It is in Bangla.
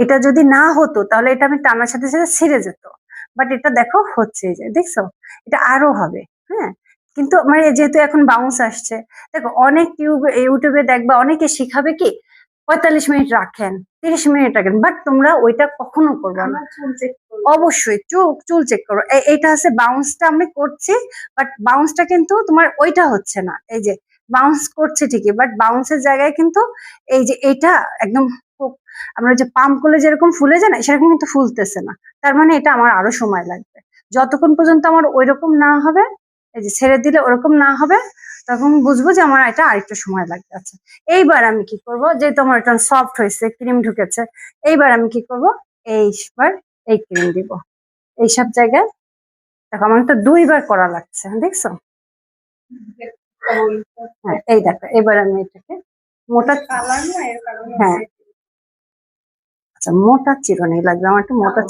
এটা যদি না হতো তাহলে এটা আমি টানার সাথে সাথে ছিঁড়ে যেত, বাট এটা দেখো হচ্ছে, এই যে দেখছো, এটা আরো হবে। হ্যাঁ, কিন্তু মানে যেহেতু এখন বাউন্স আসছে, দেখো অনেক ইউটিউবে দেখবা অনেকে শিখাবে কি 45 মিনিট রাখেন, 30 মিনিট রাখেন, বাট তোমরা ওইটা কখনো করবে না। অবশ্যই চুল চুল চেক করো। এইটা হচ্ছে বাউন্সটা আমি করছি, বাট বাউন্সটা কিন্তু তোমার ওইটা হচ্ছে না। এই যে বাউন্স করছে ঠিকই, বাট বাউন্সের জায়গায় কিন্তু এই যে এটা একদম আমরা যে পাম্প করলে যেরকম ফুলে যায় না, সেরকম কিন্তু ফুলতেছে না। তার মানে এটা আমার আরো সময় লাগবে। যতক্ষণ পর্যন্ত আমার ওইরকম না হবে, এই যে ছেড়ে দিলে ওরকম না হবে, তখন বুঝবো যে আমার এটা আরেকটু সময় লাগবে। আচ্ছা, এইবার আমি কি করব, যেহেতু আমার এটা সফট হয়েছে, ক্রিম ঢুকেছে, এইবার আমি কি করব, এইবার এই ক্রিম দিব এইসব জায়গায়। দেখো আমার তো 2বার করা লাগছে, দেখছো? হ্যাঁ, এই দেখো এবার আমি এটাকে মোটা, হ্যাঁ, আচ্ছা মোটা চিরুনি লাগবে আমার, একটু মোটা